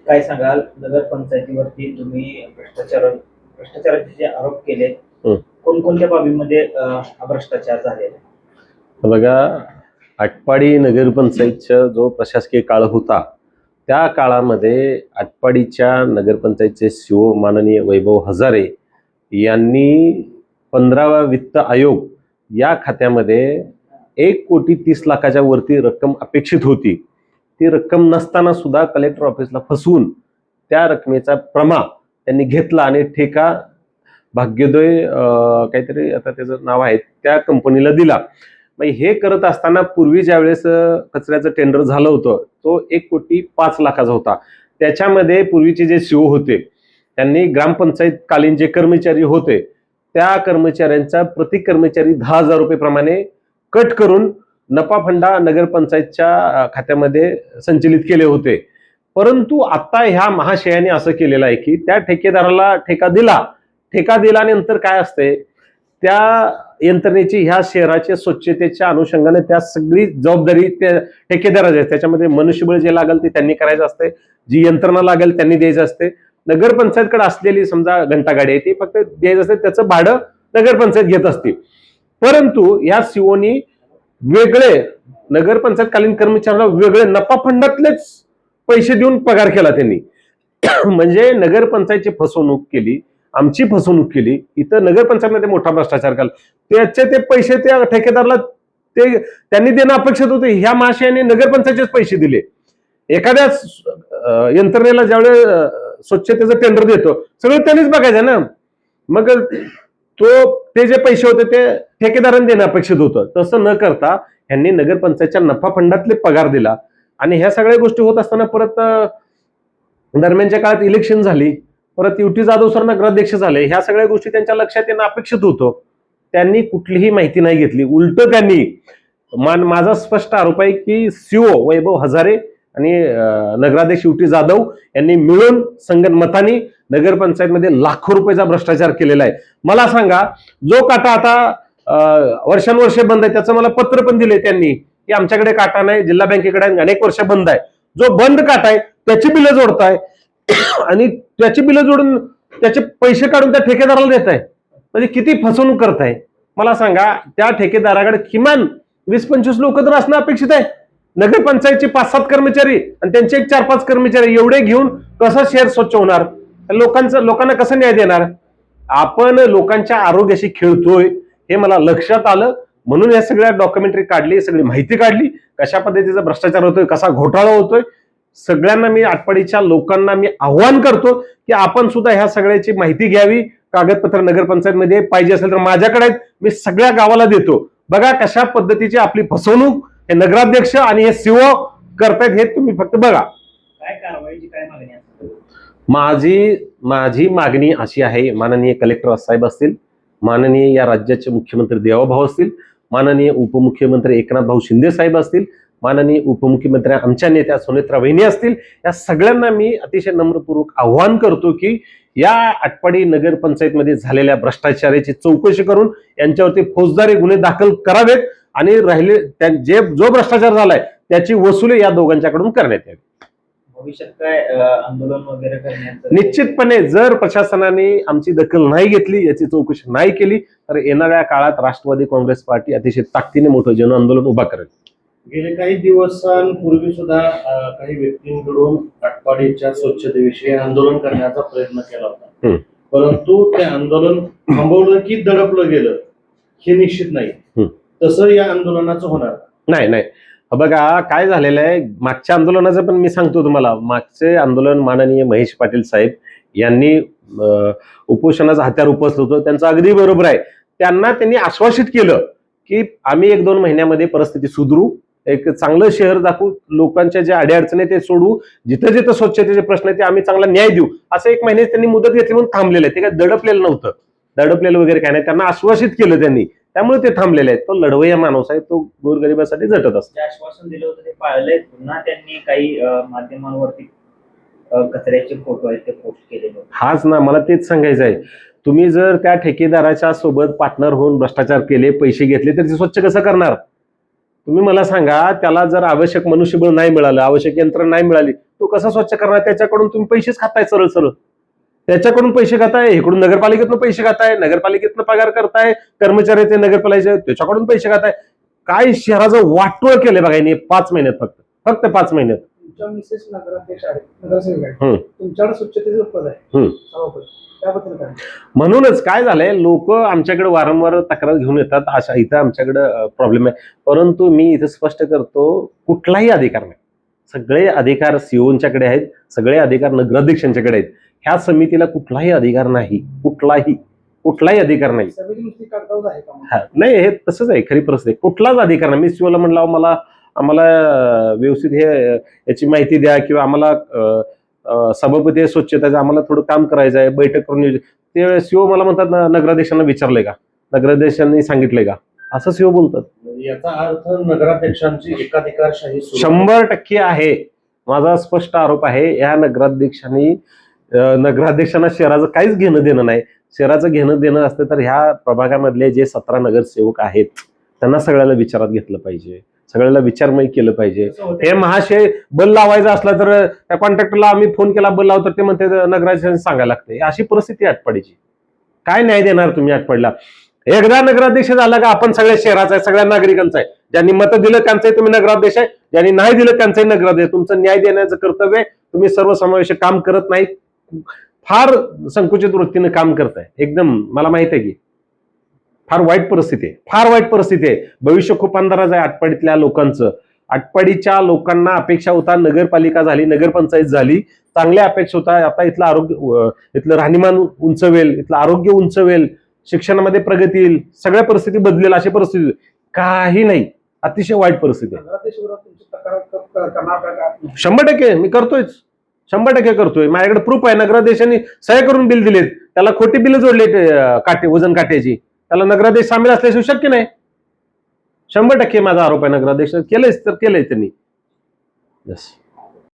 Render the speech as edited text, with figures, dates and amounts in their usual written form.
काय सांगाल नगरपंचायतीवरती तुम्ही भ्रष्टाचाराचे जे आरोप केले कोणकोणत्या बाबीमध्ये हा भ्रष्टाचार झालेला आहे? बघा, आटपाडी नगरपंचायतचा जो प्रशासकीय काळ होता त्या काळामध्ये आटपाडीच्या नगरपंचायतचे सीओ माननीय वैभव हजारे यांनी 15वा वित्त आयोग या खात्यामध्ये 1,30,00,000च्या वरती रक्कम अपेक्षित होती. ती रक्कम नसताना सुद्धा कलेक्टर ऑफिसला फसवून त्या रकमेचा प्रमा त्यांनी घेतला आणि ठेका भाग्योदय काहीतरी आता त्याचं नाव आहे त्या कंपनीला दिला. मग हे करत असताना पूर्वी ज्या वेळेस कचऱ्याचं टेंडर झालं होतं तो 1,05,00,000चा होता. त्याच्यामध्ये पूर्वीचे जे सीओ होते त्यांनी ग्रामपंचायत कालीन जे कर्मचारी होते त्या कर्मचाऱ्यांचा प्रति कर्मचारी 10,000 रुपये प्रमाणे कट करून नफा फंडा नगरपंचायतच्या खात्यामध्ये संचलित केले होते. परंतु आता ह्या महाशयाने असं केलेलं आहे की त्या ठेकेदाराला ठेका दिल्यानंतर काय असते त्या यंत्रणेची ह्या शहराच्या स्वच्छतेच्या अनुषंगाने त्या सगळी जबाबदारी त्या ठेकेदाराची आहे. त्याच्यामध्ये मनुष्यबळ जे लागेल ते त्यांनी करायचं असते, जी यंत्रणा लागेल त्यांनी द्यायचं असते. नगरपंचायतकडे असलेली समजा घंटागाडी आहे ती फक्त द्यायचं असते, त्याचं भाडं नगरपंचायत घेत असते. परंतु या सीओनी वेगळे नगरपंचायतकालीन कर्मचाऱ्यांना वेगळे नफा फंडातलेच पैसे देऊन पगार केला त्यांनी. म्हणजे नगरपंचायतची फसवणूक केली, आमची फसवणूक केली. इथं नगरपंचायतमध्ये मोठा भ्रष्टाचार केला. त्याचे ते पैसे त्या ठेकेदाराला ते त्यांनी देणं अपेक्षित होते. ह्या महाशयाने नगरपंचायतचेच पैसे दिले. एखाद्या यंत्रणेला ज्यावेळेस स्वच्छतेचं टेंडर देतो सगळं त्यांनीच बघायचं ना. मग ते जे पैसे होते ते ठेकेदारांनी देणं अपेक्षित होतं. तसं न करता यांनी नगरपंचायतच्या नफा फंडातले पगार दिला. आणि ह्या सगळ्या गोष्टी होत असताना परत दरम्यानच्या काळात इलेक्शन झाली, परत युटी जाधव सर नगराध्यक्ष झाले. ह्या सगळ्या गोष्टी त्यांच्या लक्षात येणं अपेक्षित होतं. त्यांनी कुठलीही माहिती नाही घेतली. उलट त्यांनी माझा स्पष्ट आरोप आहे की सीओ वैभव हजारे आणि नगराध्यक्ष युटी जाधव यांनी मिळून संगनमतानी नगरपंचायतमध्ये लाखो रुपयाचा भ्रष्टाचार केलेला आहे. मला सांगा, जो काटा आता वर्षानुवर्षे बंद आहे त्याचं मला पत्र पण दिले त्यांनी की आमच्याकडे काटा नाही, जिल्हा बँकेकडे अनेक वर्ष बंद आहे. जो बंद काटा आहे त्याची बिलं जोडताय आणि त्याची बिलं जोडून त्याचे पैसे काढून त्या ठेकेदाराला देत आहे. म्हणजे किती फसवणूक करताय मला सांगा. त्या ठेकेदाराकडे किमान 20-25 लोक तर असणं अपेक्षित आहे. नगरपंचायतचे 5-7 कर्मचारी आणि त्यांचे 4-5 कर्मचारी एवढे घेऊन कसं शहर स्वच्छ होणार? लोकांना कसं न्याय देणार? आपण लोकांच्या आरोग्याशी खेळतोय हे मला लक्षात आलं. म्हणून या सगळ्या डॉक्युमेंटरी काढली, सगळी माहिती काढली, कशा पद्धतीचा भ्रष्टाचार होतोय, कसा घोटाळा होतोय. सगळ्यांना मी आटपाडीच्या लोकांना मी आव्हान करतो की आपण सुद्धा ह्या सगळ्याची माहिती घ्यावी. कागदपत्र नगरपंचायतमध्ये पाहिजे असेल तर माझ्याकडे मी सगळ्या गावाला देतो. बघा कशा पद्धतीची आपली फसवणूक हे नगराध्यक्ष आणि हे सीओ करतायत हे तुम्ही फक्त बघा. काय कारवाईची काय मागणी आहे? माझी मागणी अशी आहे, माननीय कलेक्टर साहेब असतील, माननीय या राज्याचे मुख्यमंत्री देवाभाऊ असतील, माननीय उपमुख्यमंत्री एकनाथ भाऊ शिंदे साहेब असतील, माननीय उपमुख्यमंत्री आमच्या नेत्या सुनेत्रा वहिनी असतील, या सगळ्यांना मी अतिशय नम्रपूर्वक आव्हान करतो की या आटपाडी नगरपंचायतमध्ये झालेल्या भ्रष्टाचाराची चौकशी करून यांच्यावरती फौजदारी गुन्हे दाखल करावेत आणि जो भ्रष्टाचार झालाय त्याची वसुली या दोघांच्याकडून करण्यात यावी. भविष्यात काय आंदोलन वगैरे करण्याचं? निश्चितपणे जर प्रशासनाने आमची दखल नाही घेतली, याची चौकशी नाही केली तर येणाऱ्या काळात राष्ट्रवादी काँग्रेस पार्टी अतिशय ताकदीने मोठं जन आंदोलन उभा करेल. गेले काही दिवसांपूर्वी सुद्धा काही व्यक्तींकडून आटपाडीच्या स्वच्छतेविषयी आंदोलन करण्याचा प्रयत्न केला होता, परंतु ते आंदोलन थांबवलं की दडपलं गेलं हे निश्चित नाही. तसं या आंदोलनाचं होणार नाही. बघा काय झालेलं आहे, मागच्या आंदोलनाचं पण मी सांगतो तुम्हाला. मागचे आंदोलन माननीय महेश पाटील साहेब यांनी उपोषणाचं हत्यार उपसलं होतं, त्यांचं अगदी बरोबर आहे. त्यांनी आश्वासित केलं की आम्ही 1-2 महिन्यामध्ये परिस्थिती सुधरू, एक चांगलं शहर दाखवू, लोकांच्या ज्या अडीअडचणी ते सोडवू, जिथं जिथं स्वच्छतेचे प्रश्न आहेत ते आम्ही चांगला न्याय देऊ. असं 1 महिने त्यांनी मुदत घेतली म्हणून थांबलेलं आहे. ते काय दडपलेलं नव्हतं, दडपलेलं वगैरे काय नाही. त्यांना आश्वासित केलं त्यांनी, त्यामुळे ते थांबलेले आहेत. तो लढवय्या माणूस आहे, तो गोरगरिबासाठी झटत असतो. आश्वासन दिलं होतं ते पाळलंय. पुन्हा त्यांनी काही माध्यमांवरती कचऱ्याचे फोटो आहेत ते पोस्ट केलेले होते. हाच ना, मला तेच सांगायचं आहे. तुम्ही जर त्या ठेकेदाराच्या सोबत पार्टनर होऊन भ्रष्टाचार केले, पैसे घेतले तर ते स्वच्छ कसं करणार? तुम्ही मला सांगा, त्याला जर आवश्यक मनुष्यबळ नाही मिळालं, आवश्यक यंत्रणा नाही मिळाली, तो कसा स्वच्छ करणार? त्याच्याकडून तुम्ही पैसेच खाताय, सरळ सरळ त्याच्याकडून पैसे खाताय, इकडून नगरपालिकेतनं पैसे खाताय, नगरपालिकेतनं पगार करताय, कर्मचारी ते नगरपालिकेचे त्याच्याकडून पैसे खाताय. काय शहराचं वाटोळ केलंय बघा यांनी 5 महिन्यात, फक्त 5 महिन्यात. तुमच्या मिसेस नगराध्यक्ष आहेत, नगरसेवक आहेत, तुमच्याकडे स्वच्छतेचं पद आहे सभापती, त्याबद्दल काय? म्हणूनच काय झालंय, लोक आमच्याकडे वारंवार तक्रार घेऊन येतात, अशा इथं आमच्याकडे प्रॉब्लेम आहे. परंतु मी इथं स्पष्ट करतो, कुठलाही अधिकार नाही. सगळे अधिकार सीओंच्याकडे आहेत, सगळे अधिकार नगराध्यक्षांच्याकडे आहेत. ह्या समितीला कुठलाही अधिकार नाही, कुठलाही अधिकार नाही. समिती नुसती कागदावर आहे का? नाही, हे तसंच आहे, खरी परिस्थिती. कुठलाच अधिकार नाही. मी सीओला म्हणलं, आम्हाला व्यवस्थित याची माहिती द्या, किंवा आम्हाला सभापती स्वच्छतेचं आम्हाला थोडं काम करायचं आहे, बैठक करून. ते सीओ मला म्हणतात, नगराध्यक्षांना विचारलंय का, नगराध्यक्षांनी सांगितलंय का, असं सीओ बोलतात. याचा अर्थ नगराध्यक्षांची एकाधिकारशाही 100% आहे. माझा स्पष्ट आरोप आहे, या नगराध्यक्षांना शहराचं काहीच घेणं देणं नाही. शहराचं घेणं देणं असतं तर ह्या प्रभागामधले जे 17 नगरसेवक आहेत त्यांना सगळ्याला विचारात घेतलं पाहिजे, सगळ्याला विचारमय केलं पाहिजे. हे महाशय बल लावायचं असलं तर त्या कॉन्ट्रॅक्टरला आम्ही फोन केला, बल लावतो, ते म्हणते नगराध्यक्षांनी सांगायला लागते. अशी परिस्थिती आटपाडीची. काय न्याय देणार तुम्ही आटपाडीला? एकदा नगराध्यक्ष झाला का आपण सगळ्या शहराचा आहे, सगळ्या नागरिकांचा आहे. ज्यांनी मतं दिलं त्यांचंही तुम्ही नगराध्यक्ष आहे, ज्यांनी नाही दिलं त्यांचंही नगराध्यक्ष. तुमचं न्याय देण्याचं कर्तव्य आहे. तुम्ही सर्वसमावेशक काम करत नाही, फार संकुचित वृत्तीने काम करताय. एकदम मला माहित आहे की फार वाईट परिस्थिती आहे. भविष्य खूप अंधाराचं आहे आटपाडीतल्या लोकांचं. आटपाडीच्या लोकांना अपेक्षा होता, नगरपालिका झाली, नगरपंचायत झाली, चांगल्या अपेक्षा होता. आता इथलं आरोग्य, इथलं राहणीमान उंचवेल, इथलं आरोग्य उंचवेल, शिक्षणामध्ये प्रगती येईल, सगळ्या परिस्थिती बदलेल, अशी परिस्थिती काही नाही. अतिशय वाईट परिस्थिती आहे. 100% मी करतोयच, 100% करतोय. माझ्याकडे प्रूफ आहे. नगराध्यक्षांनी सह्या करून बिल दिलेत, त्याला खोटी बिल जोडले, वजन काट्याची. त्याला नगराध्यक्ष सामील असल्याशिवाय शक्य नाही. 100% माझा आरोप आहे. नगराध्यक्ष केलंच तर केलंय त्यांनी. यस.